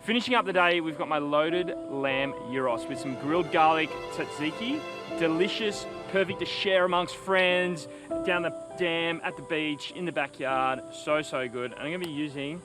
Finishing up the day, we've got my loaded lamb gyros with some grilled garlic tzatziki. Delicious, perfect to share amongst friends, down the dam, at the beach, in the backyard. So, so good. And I'm gonna be using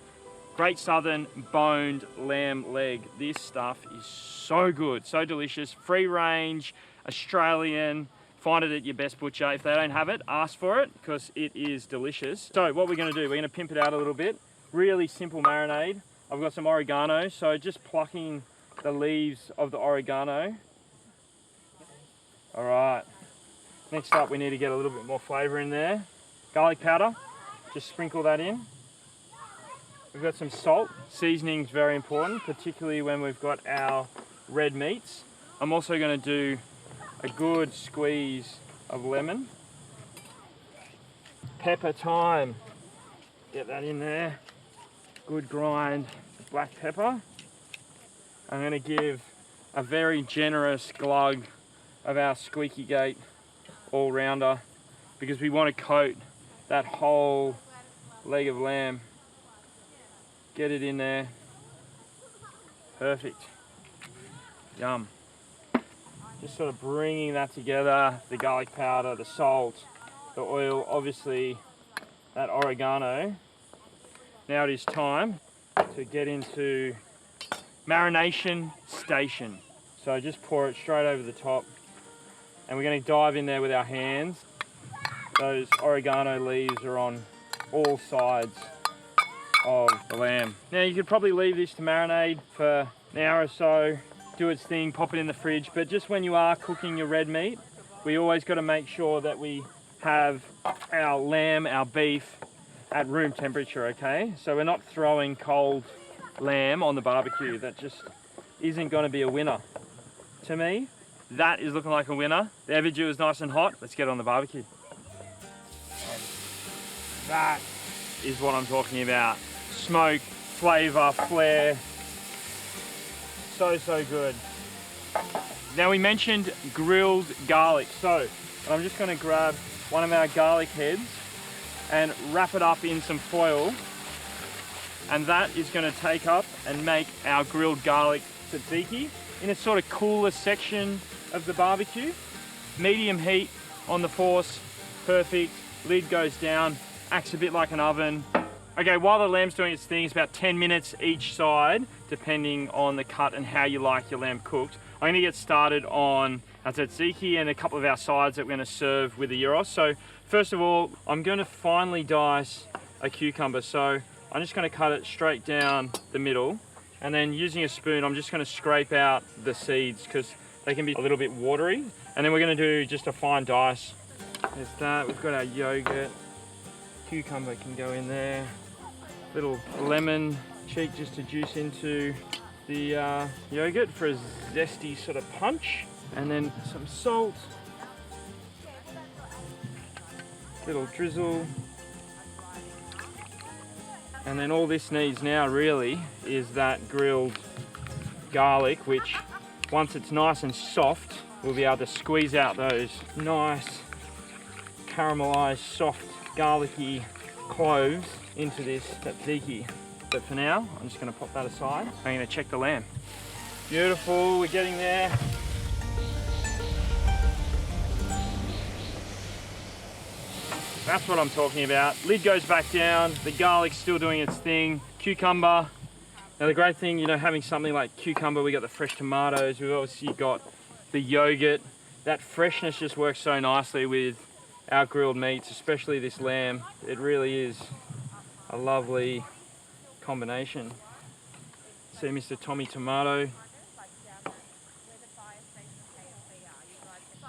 Great Southern boned lamb leg. This stuff is so good, so delicious. Free range, Australian. Find it at your best butcher. If they don't have it, ask for it because it is delicious. So what we're gonna do, we're gonna pimp it out a little bit. Really simple marinade. I've got some oregano, so just plucking the leaves of the oregano. All right, next up we need to get a little bit more flavor in there. Garlic powder, just sprinkle that in. We've got some salt. Seasoning's very important, particularly when we've got our red meats. I'm also gonna do a good squeeze of lemon. Pepper time, get that in there. Good grind black pepper. I'm going to give a very generous glug of our Squeaky Gate all-rounder because we want to coat that whole leg of lamb. Get it in there. Perfect. Yum. Just sort of bringing that together, the garlic powder, the salt, the oil, obviously that oregano. Now it is time to get into marination station. So just pour it straight over the top and we're going to dive in there with our hands. Those oregano leaves are on all sides of the lamb. Now you could probably leave this to marinate for an hour or so, do its thing, pop it in the fridge, but just when you are cooking your red meat, we always got to make sure that we have our lamb, our beef, at room temperature, okay? So we're not throwing cold lamb on the barbecue. That just isn't going to be a winner. To me, that is looking like a winner. The Everdew is nice and hot. Let's get on the barbecue. And that is what I'm talking about. Smoke, flavor, flair. So, so good. Now we mentioned grilled garlic. So I'm just going to grab one of our garlic heads and wrap it up in some foil, and that is going to take up and make our grilled garlic tzatziki in a sort of cooler section of the barbecue. Medium heat on the force, perfect. Lid goes down, acts a bit like an oven. Okay, while the lamb's doing its thing, it's about 10 minutes each side, depending on the cut and how you like your lamb cooked. I'm going to get started on our tzatziki and a couple of our sides that we're going to serve with the gyros. So first of all, I'm going to finely dice a cucumber. So I'm just going to cut it straight down the middle, and then using a spoon, I'm just going to scrape out the seeds because they can be a little bit watery. And then we're going to do just a fine dice. There's that. We've got our yogurt. Cucumber can go in there. Little lemon cheek just to juice into the yogurt for a zesty sort of punch. And then some salt. Little drizzle. And then all this needs now really is that grilled garlic, which once it's nice and soft, we'll be able to squeeze out those nice caramelized, soft, garlicky cloves into this tzatziki. But for now, I'm just going to pop that aside. I'm going to check the lamb. Beautiful, we're getting there. That's what I'm talking about. Lid goes back down, the garlic's still doing its thing. Cucumber. Now the great thing, you know, having something like cucumber, we got the fresh tomatoes, we've obviously got the yogurt. That freshness just works so nicely with our grilled meats, especially this lamb. It really is a lovely combination. See Mr. Tommy Tomato.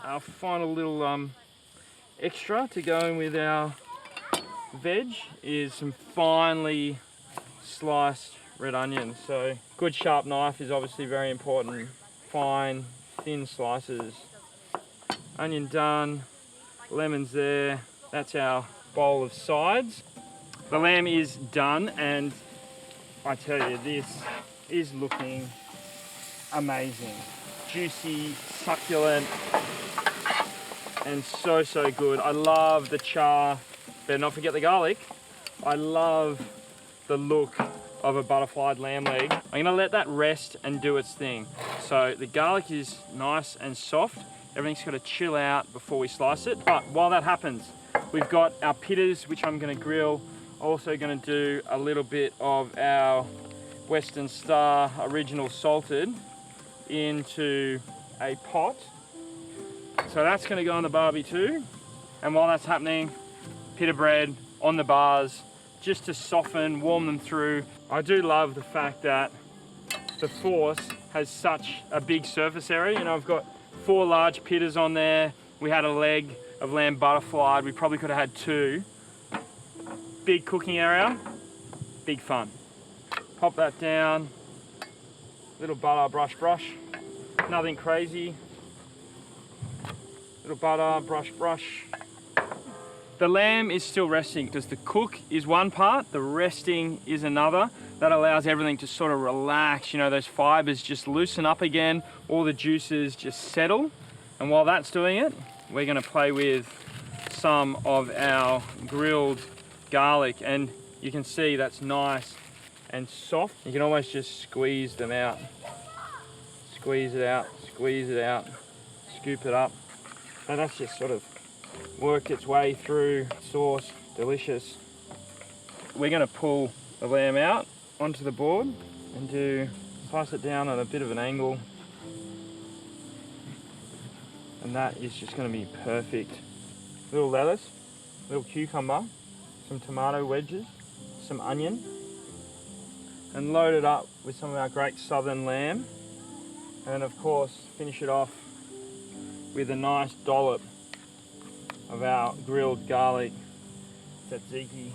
Our final little extra to go in with our veg is some finely sliced red onion. So good sharp knife is obviously very important. Fine, thin slices. Onion done, lemons there. That's our bowl of sides. The lamb is done, and I tell you, this is looking amazing. Juicy, succulent, and so, so good. I love the char. Better not forget the garlic. I love the look of a butterflied lamb leg. I'm gonna let that rest and do its thing. So the garlic is nice and soft. Everything's gotta chill out before we slice it. But while that happens, we've got our pittas, which I'm gonna grill. Also gonna do a little bit of our Western Star original salted into a pot. So that's gonna go on the barbie too. And while that's happening, pita bread on the bars, just to soften, warm them through. I do love the fact that the Force has such a big surface area. You know, I've got 4 large pittas on there. We had a leg of lamb butterflied. We probably could have had 2. Big cooking area, big fun. Pop that down. Little butter, brush. Nothing crazy. Little butter, brush. The lamb is still resting because the cook is one part, the resting is another. That allows everything to sort of relax, you know, those fibers just loosen up again, all the juices just settle. And while that's doing it, we're gonna play with some of our grilled garlic, and you can see that's nice and soft. You can almost just squeeze them out. Squeeze it out, scoop it up. And that's just sort of worked its way through sauce, delicious. We're gonna pull the lamb out onto the board and pass it down at a bit of an angle. And that is just gonna be perfect. Little lettuce, little cucumber, some tomato wedges, some onion, and load it up with some of our great southern lamb. And of course, finish it off with a nice dollop of our grilled garlic tzatziki.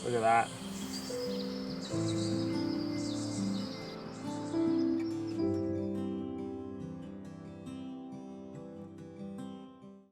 Look at that.